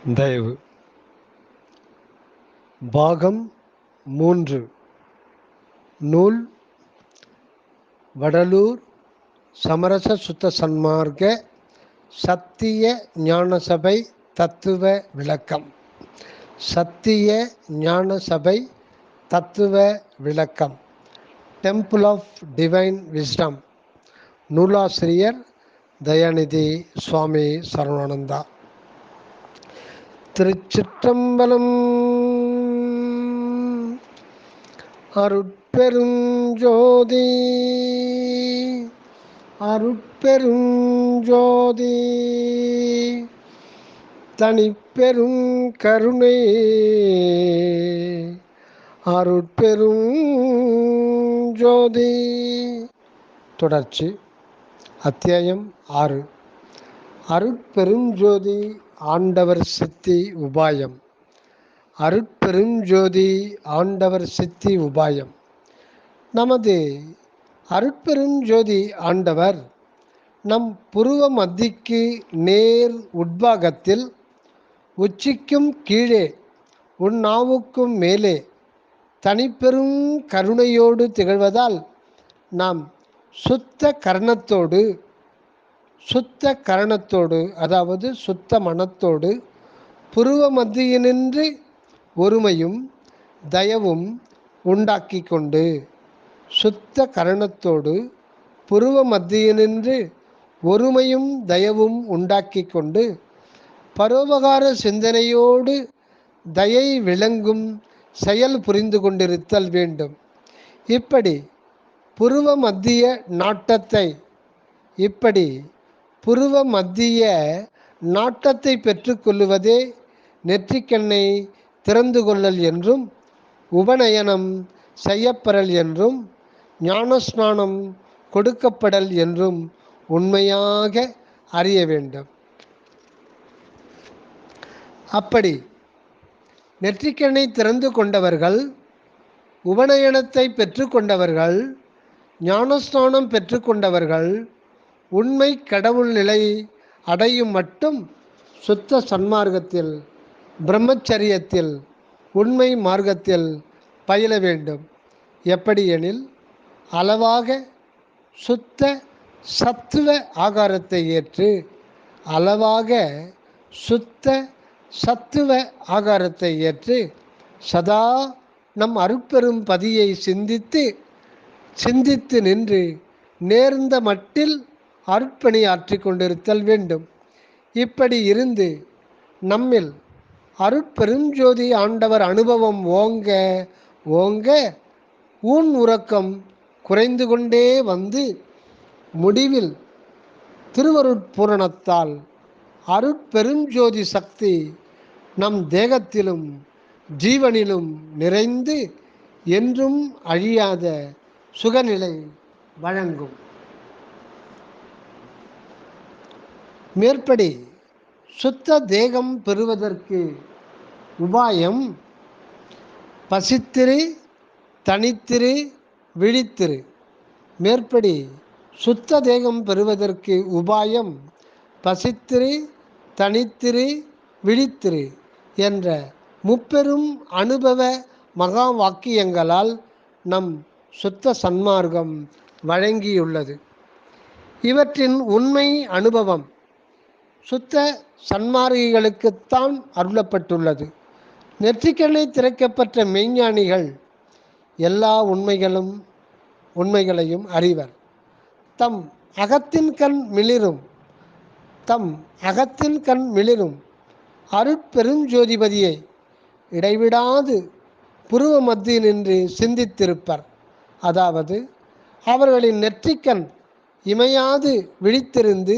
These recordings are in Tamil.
தயவு. பாகம் 3. நூல் வடலூர் சமரச சுத்த சன்மார்க்க சத்திய ஞானசபை தத்துவ விளக்கம். சத்திய ஞானசபை தத்துவ விளக்கம். Temple of divine wisdom. நூலாசிரியர் தயாநிதி சுவாமி சரவணானந்தா. திருச்சிற்றம்பலம். அருட்பெருஞ்சோதி அருட்பெருஞ்சோதி தனிப்பெரும் கருணை அருட்பெருஞ்சோதி. தொடர்ச்சி. அத்தியாயம் 6. அருட்பெருஞ்சோதி ஆண்டவர் சித்தி உபாயம். அருட்பெருஞ்சோதி ஆண்டவர் சித்தி உபாயம். நமது அருட்பெருஞ்சோதி ஆண்டவர் நம் புருவ மத்திக்கு நேர் உட்பாகத்தில் உச்சிக்கும் கீழே உன்னாவுக்கும் மேலே தனிப்பெரும் கருணையோடு திகழ்வதால் நாம் சுத்த கரணத்தோடு அதாவது சுத்த மனத்தோடு புருவ மத்தியினின்று ஒருமையும் தயவும் உண்டாக்கி கொண்டு சுத்த கரணத்தோடு புருவ மத்தியினின்று ஒருமையும் தயவும் உண்டாக்கி கொண்டு பரோபகார சிந்தனையோடு தயை விளங்கும் செயல் புரிந்து கொண்டிருத்தல் வேண்டும். இப்படி புருவ மத்திய நாட்டத்தை பெற்றுக்கொள்ளுவதே நெற்றிக்கண்ணை திறந்து கொள்ளல் என்றும் உபநயனம் செய்யப்பெறல் என்றும் ஞானஸ்நானம் கொடுக்கப்படல் என்றும் உண்மையாக அறிய வேண்டும். அப்படி நெற்றிக்கண்ணை திறந்து கொண்டவர்கள், உபநயனத்தை பெற்றுக்கொண்டவர்கள், ஞானஸ்நானம் பெற்றுக்கொண்டவர்கள் உண்மை கடவுள் நிலை அடையும் மட்டும் சுத்த சன்மார்க்கத்தில், பிரம்மச்சரியத்தில், உண்மை மார்க்கத்தில் பயில வேண்டும். எப்படி எனில், அளவாக சுத்த சத்துவ ஆகாரத்தை ஏற்று சதா நம் அருட்பெரும் பதியை சிந்தித்து நின்று நேர்ந்த மட்டில் அருட்பணி ஆற்றிக் கொண்டிருத்தல் வேண்டும். இப்படி இருந்து நம்மில் அருட்பெருஞ்சோதி ஆண்டவர் அனுபவம் ஓங்க ஊன் உறக்கம் குறைந்து கொண்டே வந்து முடிவில் திருவருட்பூரணத்தால் அருட்பெருஞ்சோதி சக்தி நம் தேகத்திலும் ஜீவனிலும் நிறைந்து என்றும் அழியாத சுகநிலை வழங்கும். மேற்படி சுத்த தேகம் பெறுவதற்கு உபாயம் பசித்திரு, தனித்திரு, விழித்திரு. மேற்படி சுத்த தேகம் பெறுவதற்கு உபாயம் பசித்திரு, தனித்திரு, விழித்திரு என்ற முப்பெரும் அனுபவ மகா வாக்கியங்களால் நம் சுத்த சன்மார்க்கம் வழங்கியுள்ளது. இவற்றின் உண்மை அனுபவம் சுத்த சன்மார்க்கிகளுக்குத்தான் அருளப்பட்டுள்ளது. நெற்றிக்கண்ணை திறக்கப்பட்ட மெய்ஞானிகள் எல்லா உண்மைகளையும் அறிவர். தம் அகத்தின் கண் மிளிரும் அருட்பெருஞ்சோதிபதியை இடைவிடாது புருவ மத்தியினின்று சிந்தித்திருப்பர். அதாவது அவர்களின் நெற்றிக்கண் இமையாது விழித்திருந்து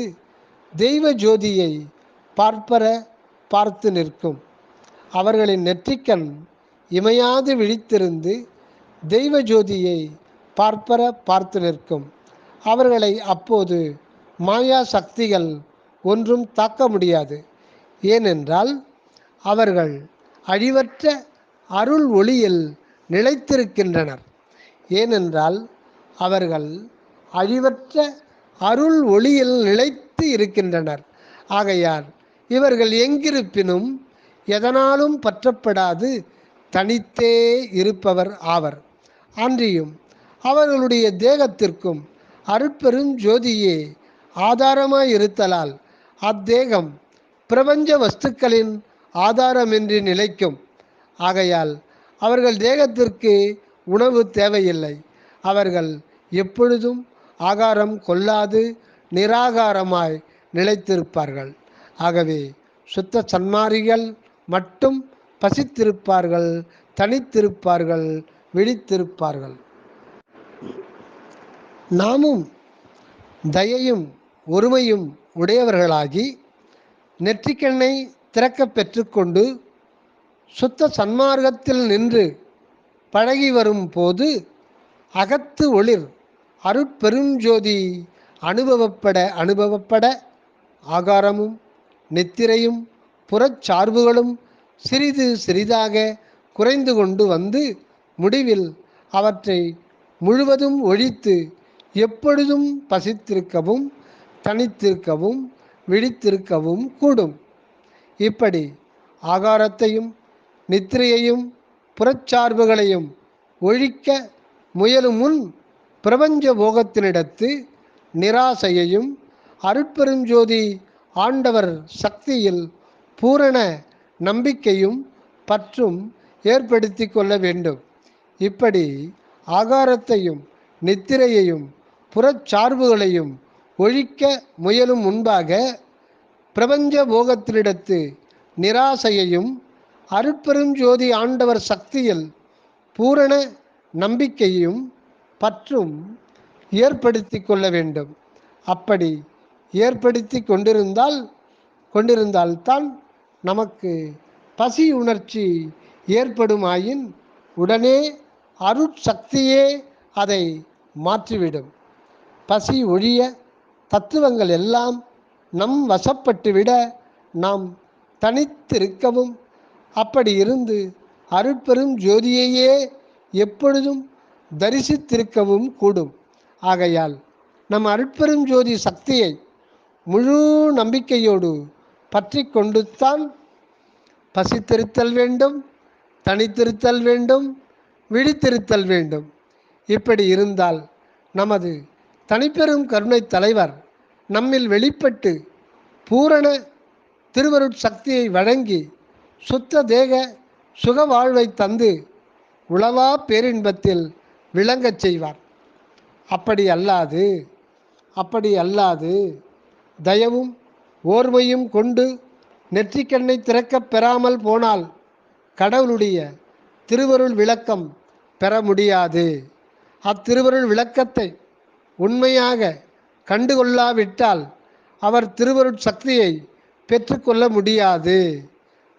தெய்வ ஜோதியை பார்த்து நிற்கும். அவர்களின் நெற்றிக்கண் இமையாது விழித்திருந்து தெய்வ ஜோதியை பார்த்து நிற்கும். அவர்களை அப்போது மாயா சக்திகள் ஒன்றும் தாக்க முடியாது. ஏனென்றால் அவர்கள் அழிவற்ற அருள் ஒளியில் நிலைத்திருக்கின்றனர். ஆகையால் இவர்கள் எங்கிருப்பினும் எதனாலும் பற்றப்படாது தனித்தே இருப்பவர் ஆவர். அன்றியும் அவர்களுடைய தேகத்திற்கும் அருட்பெரும் ஜோதியே ஆதாரமாயிருத்தலால் அத்தேகம் பிரபஞ்ச வஸ்துக்களின் ஆதாரமின்றி நிலைக்கும். ஆகையால் அவர்கள் தேகத்திற்கு உணவு தேவையில்லை. அவர்கள் எப்பொழுதும் ஆகாரம் கொள்ளாது நிராகாரமாய் நிலைத்திருப்பார்கள். ஆகவே சுத்த சன்மாரிகள் மட்டும் பசித்திருப்பார்கள், தனித்திருப்பார்கள், விழித்திருப்பார்கள். நாமும் தயையும் ஒருமையும் உடையவர்களாகி நெற்றிக்கண்ணை திறக்க பெற்றுக்கொண்டு சுத்த சன்மார்க்கத்தில் நின்று பழகி வரும் போது அகத்து ஒளிர் அருட்பெருஞ்சோதி அனுபவப்பட ஆகாரமும் நித்திரையும் புறச்சார்புகளும் சிறிது சிறிதாக குறைந்து கொண்டு வந்து முடிவில் அவற்றை முழுவதும் ஒழித்து எப்பொழுதும் பசித்திருக்கவும் தனித்திருக்கவும் விழித்திருக்கவும் கூடும். இப்படி ஆகாரத்தையும் நித்திரையையும் புறச்சார்புகளையும் ஒழிக்க முயலும் முன் பிரபஞ்ச போகத்தினிடத்து நிராசையையும் அருட்பெருஞ்சோதி ஆண்டவர் சக்தியில் பூரண நம்பிக்கையும் பற்றும் ஏற்படுத்தி கொள்ள வேண்டும். இப்படி ஆகாரத்தையும் நித்திரையையும் புறச்சார்புகளையும் ஒழிக்க முயலும் முன்பாக பிரபஞ்ச போகத்தினிடத்து நிராசையையும் அருட்பெருஞ்சோதி ஆண்டவர் சக்தியில் பூரண நம்பிக்கையும் பற்றும் ஏற்படுத்தி கொள்ள வேண்டும். அப்படி ஏற்படுத்தி கொண்டிருந்தால்தான் நமக்கு பசி உணர்ச்சி ஏற்படுமாயின் உடனே அருட்சக்தியே அதை மாற்றிவிடும். பசி ஒழிய தத்துவங்கள் எல்லாம் நம் வசப்பட்டுவிட நாம் தனித்திருக்கவும் அப்படி இருந்து அருட்பெரும் ஜோதியையே எப்பொழுதும் தரிசித்திருக்கவும் கூடும். ஆகையால் நம் அருட்பெரும் ஜோதி சக்தியை முழு நம்பிக்கையோடு பற்றி கொண்டுத்தான் பசித்திருத்தல் வேண்டும், தனித்திருத்தல் வேண்டும், விழித்திருத்தல் வேண்டும். இப்படி இருந்தால் நமது தனிப்பெரும் கருணை தலைவர் நம்மில் வெளிப்பட்டு பூரண திருவருட்சக்தியை வழங்கி சுத்த தேக சுக வாழ்வை தந்து உளவா பேரின்பத்தில் விளங்கச் செய்வார். அப்படி அல்லாது தயவும் ஓர்மையும் கொண்டு நெற்றிக்கண்ணை திறக்கப் பெறாமல் போனால் கடவுளுடைய திருவருள் விளக்கம் பெற முடியாது. அத்திருவருள் விளக்கத்தை உண்மையாக கண்டுகொள்ளாவிட்டால் அவர் திருவருட்சக்தியை பெற்றுக்கொள்ள முடியாது.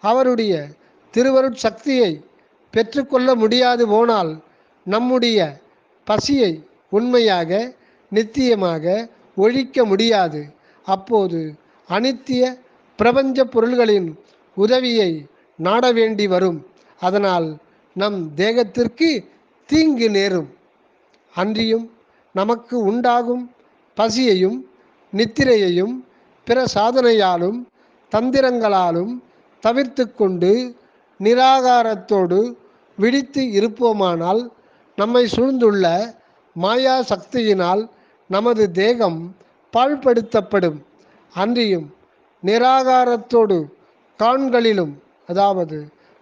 அவருடைய திருவருட்சக்தியை பெற்றுக்கொள்ள முடியாது போனால் நம்முடைய பசியை உண்மையாக நித்தியமாக ஒழிக்க முடியாது. அப்போது அனித்திய பிரபஞ்ச பொருள்களின் உதவியை நாட வேண்டி வரும். அதனால் நம் தேகத்திற்கு தீங்கு நேரும். அன்றியும் நமக்கு உண்டாகும் பசியையும் நித்திரையையும் பிற சாதனையாலும் தந்திரங்களாலும் தவிர்த்து கொண்டு நிராகாரத்தோடு விழித்து இருப்போமானால் நம்மை சூழ்ந்துள்ள மாயா சக்தியினால் நமது தேகம் பாழ்படுத்தப்படும். அன்றியும் நிராகாரத்தோடு காண்களிலும் அதாவது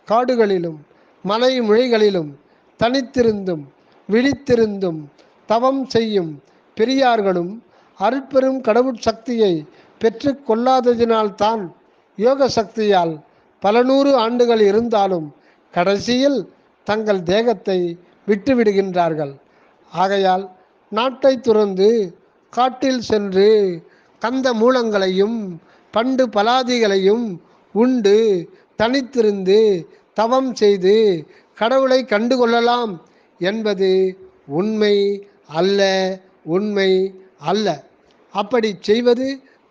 காடுகளிலும் மலை முழைகளிலும் தனித்திருந்தும் விழித்திருந்தும் தவம் செய்யும் பெரியார்களும் அருட்பெரும் கடவுட்சக்தியை பெற்று கொள்ளாததினால்தான் யோக சக்தியால் பல நூறு ஆண்டுகள் இருந்தாலும் கடைசியில் தங்கள் தேகத்தை விட்டுவிடுகின்றார்கள். ஆகையால் நாட்டை துறந்து காட்டில் சென்று கந்த மூலங்களையும் பண்டு பலாதிகளையும் உண்டு தனித்திருந்து தவம் செய்து கடவுளை கண்டுகொள்ளலாம் என்பது உண்மை அல்ல. அப்படி செய்வது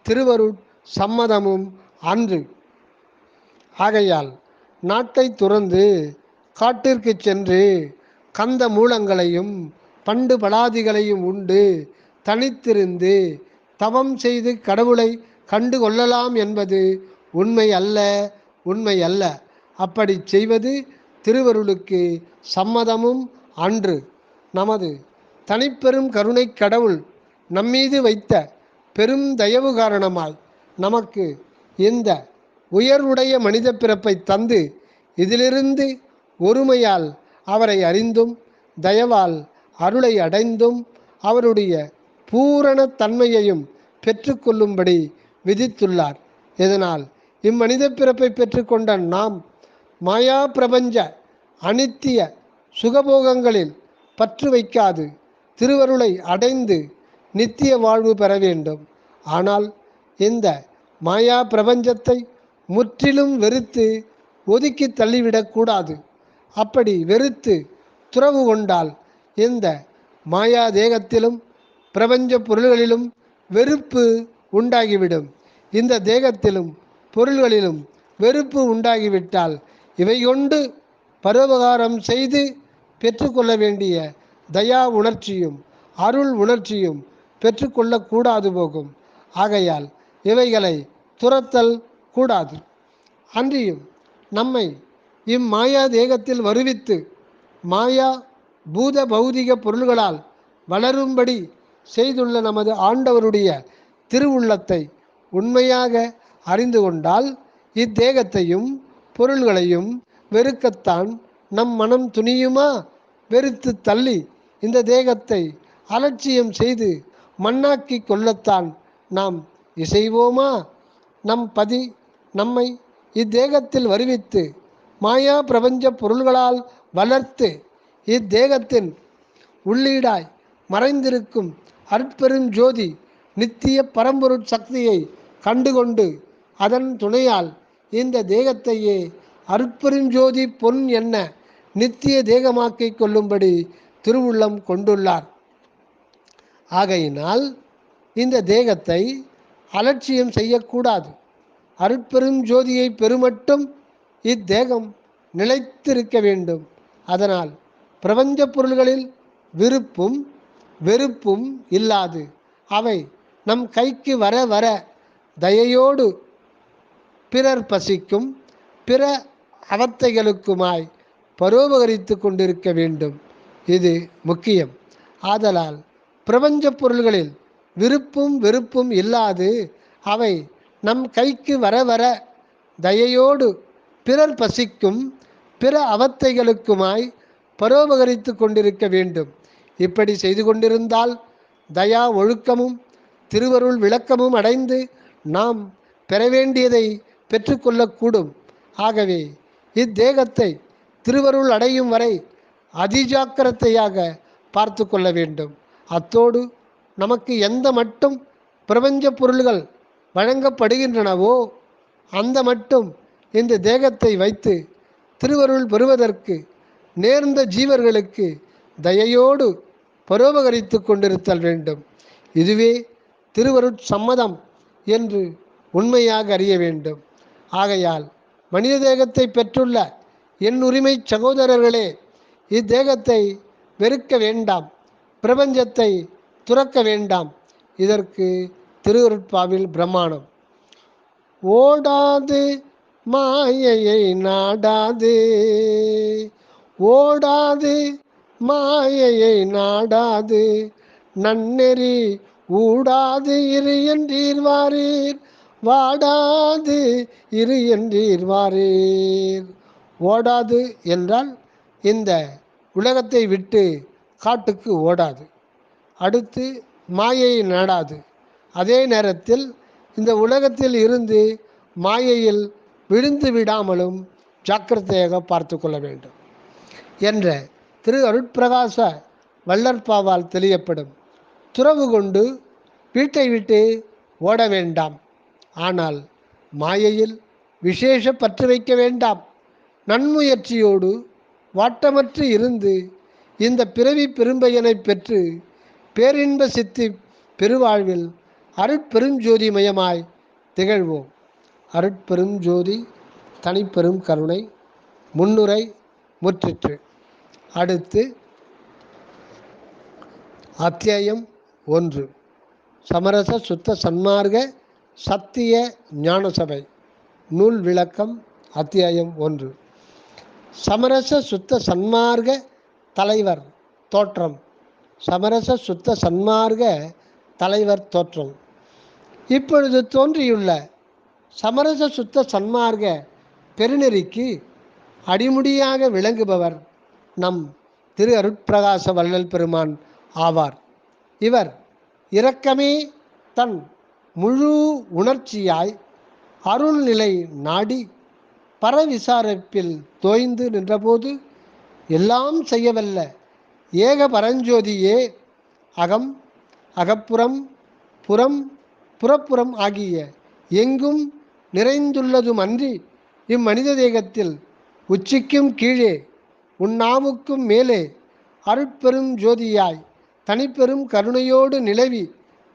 திருவருட் சம்மதமும் அன்று. ஆகையால் நாட்டை துறந்து காட்டிற்கு சென்று கந்த மூலங்களையும் பண்டு பலாதிகளையும் உண்டு தனித்திருந்து தவம் செய்து கடவுளை கண்டு கொள்ளலாம் என்பது உண்மை அல்ல. உண்மை அல்ல. அப்படி செய்வது திருவருளுக்கு சம்மதமும் அன்று. நமது தனிப்பெரும் கருணை கடவுள் நம்மீது வைத்த பெரும் தயவு காரணமாய் நமக்கு இந்த உயர்வுடைய மனித பிறப்பை தந்து இதிலிருந்து ஒருமையால் அவரை அறிந்தும் தயவால் அருளை அடைந்தும் அவருடைய பூரண தன்மையையும் பெற்றுக்கொள்ளும்படி விதித்துள்ளார். இதனால் இம்மனித பிறப்பை பெற்றுக்கொண்ட நாம் மாயா பிரபஞ்ச அனித்திய சுகபோகங்களில் பற்று வைக்காது திருவருளை அடைந்து நித்திய வாழ்வு பெற வேண்டும். ஆனால் இந்த மாயா பிரபஞ்சத்தை முற்றிலும் வெறுத்து ஒதுக்கி தள்ளிவிடக்கூடாது. அப்படி வெறுத்து துறவு கொண்டால் இந்த மாயா தேகத்திலும் பிரபஞ்ச பொருள்களிலும் வெறுப்பு உண்டாகிவிடும். இந்த தேகத்திலும் பொருள்களிலும் வெறுப்பு உண்டாகிவிட்டால் இவை கொண்டு பரோபகாரம் செய்து பெற்றுக்கொள்ள வேண்டிய தயா உணர்ச்சியும் அருள் உணர்ச்சியும் பெற்றுக்கொள்ளக்கூடாது போகும். ஆகையால் இவைகளை துரத்தல் கூடாது. அன்றியும் நம்மை இம்மாயா தேகத்தில் வருவித்து மாயா பூத பௌதிக பொருள்களால் வளரும்படி செய்துள்ள நமது ஆண்டவருடைய திருவுள்ளத்தை உண்மையாக அறிந்து கொண்டால் இத்தேகத்தையும் பொருள்களையும் வெறுக்கத்தான் நம் மனம் துணியுமா? வெறுத்து தள்ளி இந்த தேகத்தை அலட்சியம் செய்து மண்ணாக்கி கொள்ளத்தான் நாம் இசைவோமா? நம் பதி நம்மை இத்தேகத்தில் வருவித்து மாயா பிரபஞ்ச பொருள்களால் வளர்த்து இத்தேகத்தின் உள்ளீடாய் மறைந்திருக்கும் அற்பெரும் ஜோதி நித்திய பரம்பொருட் சக்தியை கண்டுகொண்டு அதன் துணையால் இந்த தேகத்தையே அற்பெருஞ்சோதி பொன் என்ன நித்திய தேகமாக்கிக் கொள்ளும்படி திருவுள்ளம் கொண்டுள்ளார். ஆகையினால் இந்த தேகத்தை அலட்சியம் செய்யக்கூடாது. அருட்பெரும் ஜோதியை பெருமட்டும் இத்தேகம் நிலைத்திருக்க வேண்டும். அதனால் பிரபஞ்ச பொருள்களில் விருப்பும் வெறுப்பும் இல்லாது அவை நம் கைக்கு வர வர தயையோடு பிறர் பசிக்கும் பிற அவத்தைகளுக்குமாய் பரோபகரித்து கொண்டிருக்க வேண்டும். இது முக்கியம். ஆதலால் பிரபஞ்ச பொருள்களில் விருப்பும் வெறுப்பும் இல்லாது அவை நம் கைக்கு வர வர தயையோடு பிறர் பசிக்கும் பிற அவத்தைகளுக்குமாய் பரோபகரித்து கொண்டிருக்க வேண்டும். இப்படி செய்து கொண்டிருந்தால் தயா ஒழுக்கமும் திருவருள் விளக்கமும் அடைந்து நாம் பெற வேண்டியதை பெற்றுக்கொள்ளக்கூடும். ஆகவே இத்தேகத்தை திருவருள் அடையும் வரை அதிஜாக்கிரதையாக பார்த்து கொள்ள வேண்டும். அத்தோடு நமக்கு எந்த மட்டும் பிரபஞ்ச பொருள்கள் வழங்கப்படுகின்றனவோ அந்த மட்டும் இந்த தேகத்தை வைத்து திருவருள் பெறுவதற்கு நேர்ந்த ஜீவர்களுக்கு தயையோடு பரோபகரித்து கொண்டிருத்தல் வேண்டும். இதுவே திருவருட் சம்மதம் என்று உண்மையாக அறிய வேண்டும். ஆகையால் மனித தேகத்தை பெற்றுள்ள என் உரிமை சகோதரர்களே, இத்தேகத்தை வெறுக்க வேண்டாம், பிரபஞ்சத்தை துறக்க வேண்டாம். இதற்கு திருவருட்பாவில் பிரமாணம். ஓடாது மாயையை நாடாது, ஓடாது மாயையை நாடாது, நன்னெறி ஊடாது இரு என்றீர் வாரீர், வாடாது இரு என்றீர் வாரீர். ஓடாது என்றால் இந்த உலகத்தை விட்டு காட்டுக்கு ஓடாது. அடுத்து மாயையை நாடாது. அதே நேரத்தில் இந்த உலகத்தில் இருந்து மாயையில் விழுந்து விடாமலும் ஜாக்கிரதையாக பார்த்து கொள்ள வேண்டும் என்ற திரு அருட்பிரகாச வள்ளற்பாவால் தெளியப்படும். துறவு கொண்டு வீட்டை விட்டு ஓட வேண்டாம். ஆனால் மாயையில் விசேஷ பற்று வைக்க வேண்டாம். நன்முயற்சியோடு வாட்டமற்று இருந்து இந்த பிறவி பெரும்பயனை பெற்று பேரின்ப சித்தி பெருவாழ்வில் அருட்பெருஞ்சோதிமயமாய் திகழ்வோம். அருட்பெருஞ்சோதி தனிப்பெரும் கருணை. முன்னுரை முற்றிற்று. அடுத்து அத்தியாயம் 1. சமரச சுத்த சன்மார்க்க சத்திய ஞான சபை. நூல் விளக்கம் அத்தியாயம் 1. சமரச சுத்த சன்மார்க்க தலைவர் தோற்றம். சமரச சுத்த சன்மார்க்க தலைவர் தோற்றம். இப்பொழுது தோன்றியுள்ள சமரச சுத்த சன்மார்க்க பெருநெறிக்கு அடிமுடியாக விளங்குபவர் நம் திரு அருட்பிரகாச வள்ளல் பெருமான் ஆவார். இவர் இரக்கமே தன் முழு உணர்ச்சியாய் அருள்நிலை நாடி பரவிசாரிப்பில் தோய்ந்து நின்றபோது எல்லாம் செய்யவல்ல ஏக பரஞ்சோதியே அகம் அகப்புறம் புறம் புறப்புறம் ஆகிய எங்கும் நிறைந்துள்ளதுமன்றி இம்மனித தேகத்தில் உச்சிக்கும் கீழே உன்னாவுக்கும் மேலே அருட்பெரும் ஜோதியாய் தனிப்பெரும் கருணையோடு நிலவி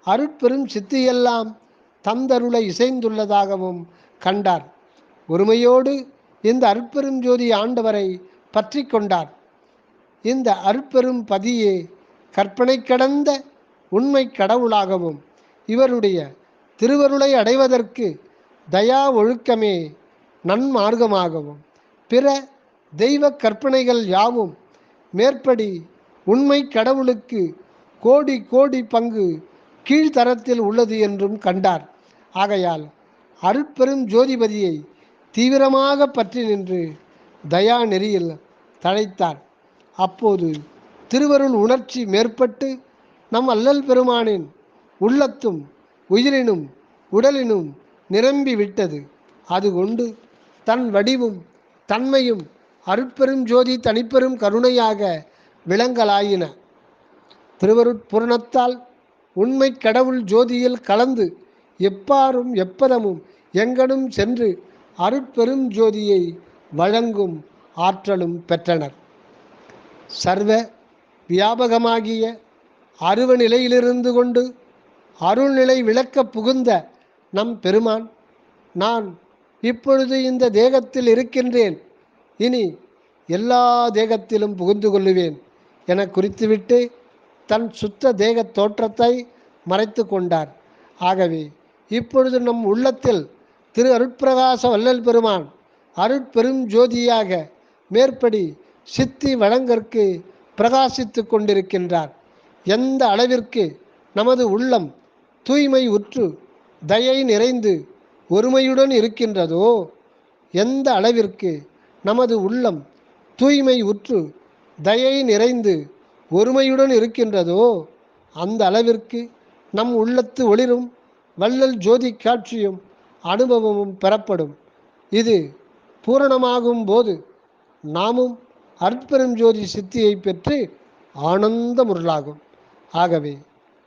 அருட்பெரும் சித்தியெல்லாம் தந்தருளை இசைந்துள்ளதாகவும் கண்டார். ஒருமையோடு இந்த அருட்பெரும் ஜோதி ஆண்டவரை பற்றி கொண்டார். இந்த அருட்பெரும் பதியே கற்பனை கடந்த உண்மை கடவுளாகவும் இவருடைய திருவருளை அடைவதற்கு தயா ஒழுக்கமே நன்மார்க்கமாகவும் பிற தெய்வ கற்பனைகள் யாவும் மேற்படி உண்மை கடவுளுக்கு கோடி கோடி பங்கு கீழ்த்தரத்தில் உள்ளது என்றும் கண்டார். ஆகையால் அருட்பெரும் ஜோதிபதியை தீவிரமாக பற்றி நின்று தயா நெறியில் தழைத்தார். அப்போது திருவருள் உணர்ச்சி மேற்பட்டு நம் அல்லல் பெருமானின் உள்ளத்தும் உயிரினும் உடலினும் நிரம்பி விட்டது. அது கொண்டு தன் வடிவும் தன்மையும் அருட்பெரும் ஜோதி தனிப்பெரும் கருணையாக விளங்கலாயின. திருவருட்பூரணத்தால் உண்மை கடவுள் ஜோதியில் கலந்து எப்பாரும் எப்பதமும் எங்கனும் சென்று அருட்பெரும் ஜோதியை வழங்கும் ஆற்றலும் பெற்றனர். சர்வ வியாபகமாகிய அருவ நிலையிலிருந்து கொண்டு அருள்நிலை விளக்க புகுந்த நம் பெருமான், நான் இப்பொழுது இந்த தேகத்தில் இருக்கின்றேன், இனி எல்லா தேகத்திலும் புகுந்து கொள்ளுவேன் என குறித்துவிட்டு தன் சுத்த தேக தோற்றத்தை மறைத்து கொண்டார். ஆகவே இப்பொழுது நம் உள்ளத்தில் திரு அருட்பிரகாச வள்ளல் பெருமான் அருட்பெரும் ஜோதியாக மேற்படி சித்தி வழங்கற்கு பிரகாசித்து கொண்டிருக்கின்றார். எந்த அளவிற்கு நமது உள்ளம் தூய்மை உற்று தயை நிறைந்து ஒருமையுடன் இருக்கின்றதோ, எந்த அளவிற்கு நமது உள்ளம் தூய்மை உற்று தயை நிறைந்து ஒருமையுடன் இருக்கின்றதோ, அந்த அளவிற்கு நம் உள்ளத்து ஒளிரும் வள்ளல் ஜோதி காட்சியும் அனுபவமும் பெறப்படும். இது பூரணமாகும் போது நாமும் அருட்பெரும் ஜோதி சித்தியை பெற்று ஆனந்தமுருளாகும். ஆகவே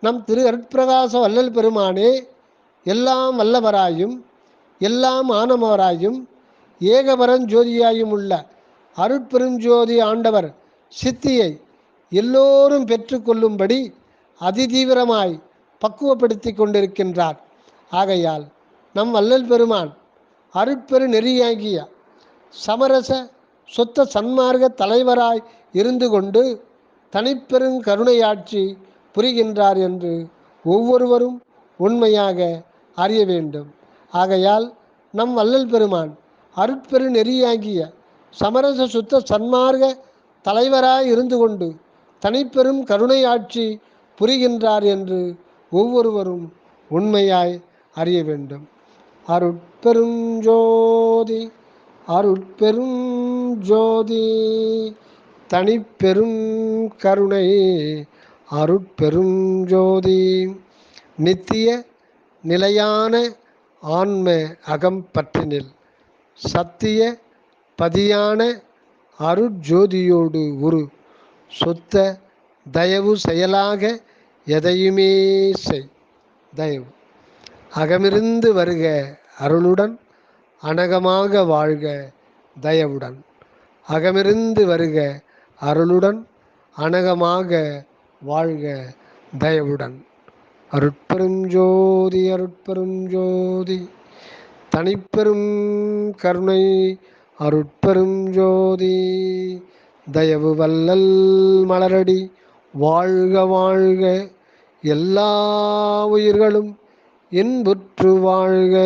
நம் திரு அருட்பிரகாச வள்ளல் பெருமானே எல்லாம் வல்லவராயும் எல்லாம் ஆனவராயும் ஏகபரஞ்சோதியாயும் உள்ள அருட்பெரும் ஜோதி ஆண்டவர் சித்தியை எல்லோரும் பெற்றுக்கொள்ளும்படி அதிதீவிரமாய் பக்குவப்படுத்தி கொண்டிருக்கின்றார். ஆகையால் நம் வள்ளல் பெருமான் அருட்பெரு நெறியாகிய சமரச சொத்த சன்மார்க்க தலைவராய் இருந்து கொண்டு தனிப்பெரும் கருணையாட்சி புரிகின்றார் என்று ஒவ்வொருவரும் உண்மையாக அறிய வேண்டும். ஆகையால் நம் வள்ளல் பெருமான் அருட்பெரு நெறியாகிய சமரச சுத்த சன்மார்க்க தலைவராய் இருந்து கொண்டு தனிப்பெரும் கருணையாட்சி புரிகின்றார் என்று ஒவ்வொருவரும் உண்மையாய் அறிய வேண்டும். அருட்பெரும் ஜோதி அருட்பெரும் ஜோதி தனிப்பெரும் கருணை அருட்பெரும் ஜோதி நித்திய நிலையான ஆன்ம அகம் பற்றினில் சத்திய பதியான அருட்ஜோதியோடு ஒரு சொத்த தயவு செயலாக எதையுமே செய். தயவு அகமிருந்து வருக அருளுடன் அனகமாக வாழ்க தயவுடன். அகமிருந்து வருக அருளுடன் அனகமாக வாழ்க தயவுடன். அருட்பெரும் ஜோதி அருட்பெரும் ஜோதி தனிப்பெரும் கருணை அருட்பெரும் ஜோதி தயவு வள்ளல் மலரடி வாழ்க வாழ்க. எல்லா உயிர்களும் இன்புற்று வாழ்க.